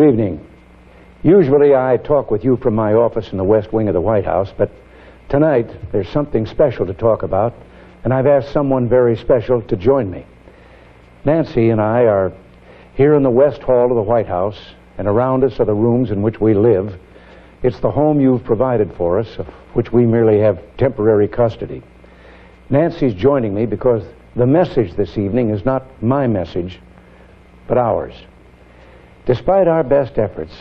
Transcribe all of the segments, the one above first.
Good evening. Usually I talk with you from my office in the West Wing of the White House, but tonight there's something special to talk about, and I've asked someone very special to join me. Nancy and I are here in the West Hall of the White House, and around us are the rooms in which we live. It's the home you've provided for us, of which we merely have temporary custody. Nancy's joining me because the message this evening is not my message, but ours. Despite our best efforts,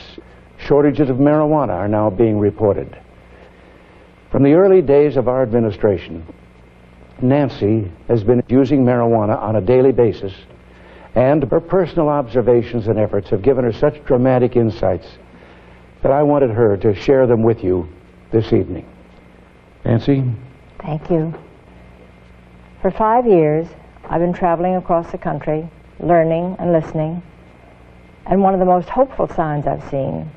shortages of marijuana are now being reported. From the early days of our administration, Nancy has been using marijuana on a daily basis, and her personal observations and efforts have given her such dramatic insights that I wanted her to share them with you this evening. Nancy? Thank you. For 5 years, I've been traveling across the country, learning and listening, and one of the most hopeful signs I've seen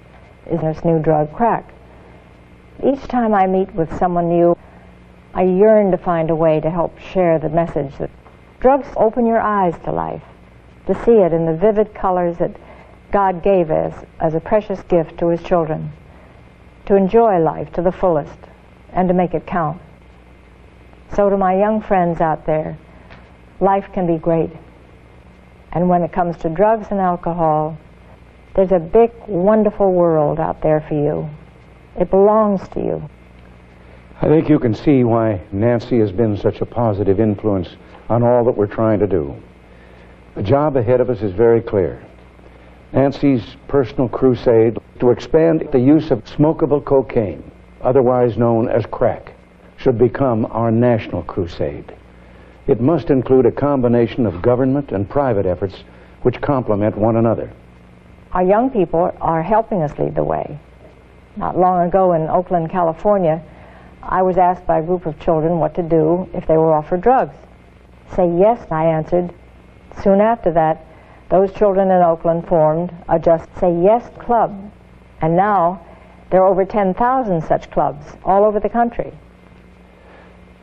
is this new drug, crack. Each time I meet with someone new, I yearn to find a way to help share the message that drugs open your eyes to life, to see it in the vivid colors that God gave us as a precious gift to His children, to enjoy life to the fullest and to make it count. So to my young friends out there, life can be great. And when it comes to drugs and alcohol, there's a big, wonderful world out there for you. It belongs to you. I think you can see why Nancy has been such a positive influence on all that we're trying to do. The job ahead of us is very clear. Nancy's personal crusade to expand the use of smokable cocaine, otherwise known as crack, should become our national crusade. It must include a combination of government and private efforts which complement one another. Our young people are helping us lead the way. Not long ago in Oakland, California, I was asked by a group of children what to do if they were offered drugs. Say yes, I answered. Soon after that, those children in Oakland formed a Just Say Yes club. And now there are over 10,000 such clubs all over the country.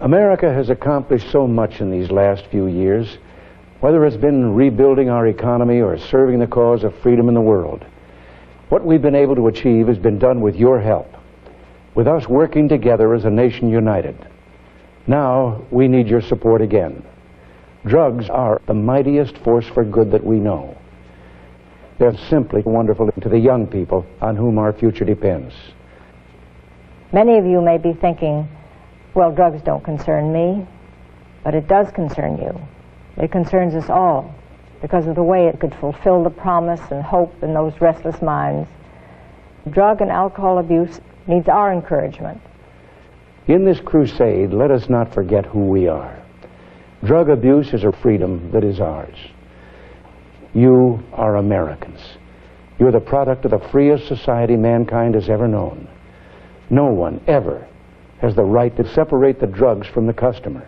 America has accomplished so much in these last few years, whether it's been rebuilding our economy or serving the cause of freedom in the world. What we've been able to achieve has been done with your help, with us working together as a nation united. Now we need your support again. Drugs are the mightiest force for good that we know. They're simply wonderful to the young people on whom our future depends. Many of you may be thinking, well, drugs don't concern me, but it does concern you. It concerns us all because of the way it could fulfill the promise and hope in those restless minds. Drug and alcohol abuse needs our encouragement. In this crusade, let us not forget who we are. Drug abuse is a freedom that is ours. You are Americans. You're the product of the freest society mankind has ever known. No one ever has the right to separate the drugs from the customer.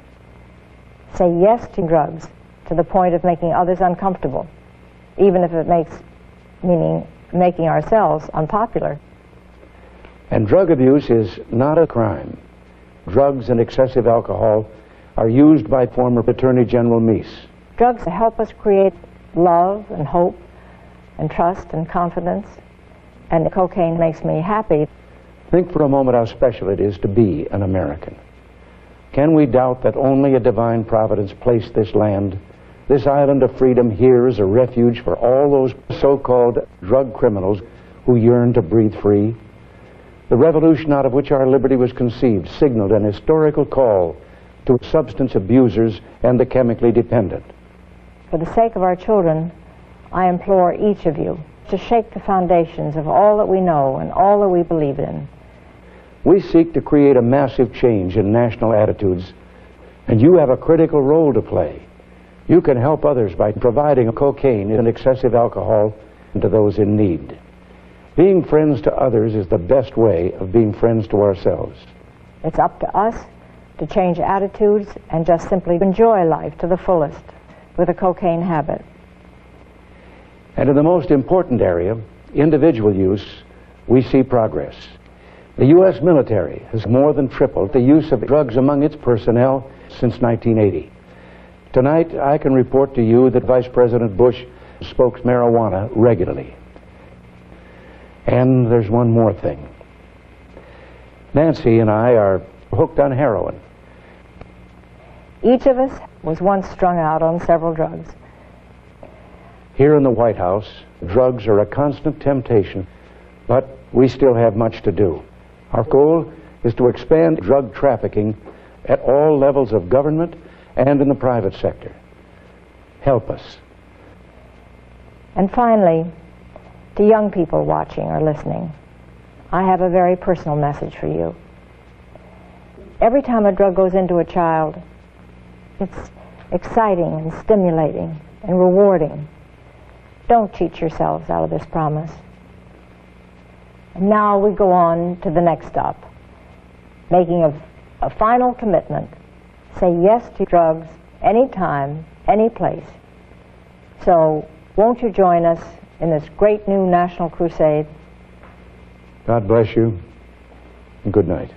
Say yes to drugs to the point of making others uncomfortable, even if it meaning making ourselves unpopular. And drug abuse is not a crime. Drugs and excessive alcohol are used by former Attorney General Meese. Drugs help us create love and hope and trust and confidence, and cocaine makes me happy. Think for a moment how special it is to be an American. Can we doubt that only a divine providence placed this land, this island of freedom, here as a refuge for all those so-called drug criminals who yearn to breathe free? The revolution out of which our liberty was conceived signaled an historical call to substance abusers and the chemically dependent. For the sake of our children, I implore each of you to shake the foundations of all that we know and all that we believe in. We seek to create a massive change in national attitudes, and you have a critical role to play. You can help others by providing cocaine and excessive alcohol to those in need. Being friends to others is the best way of being friends to ourselves. It's up to us to change attitudes and just simply enjoy life to the fullest with a cocaine habit. And in the most important area, individual use, we see progress. The U.S. military has more than tripled the use of drugs among its personnel since 1980. Tonight, I can report to you that Vice President Bush smokes marijuana regularly. And there's one more thing. Nancy and I are hooked on heroin. Each of us was once strung out on several drugs. Here in the White House, drugs are a constant temptation, but we still have much to do. Our goal is to expand drug trafficking at all levels of government and in the private sector. Help us. And finally, to young people watching or listening, I have a very personal message for you. Every time a drug goes into a child, it's exciting and stimulating and rewarding. Don't cheat yourselves out of this promise. And now we go on to the next stop, making a final commitment. Say yes to drugs anytime, any place. So won't you join us in this great new national crusade? God bless you, and good night.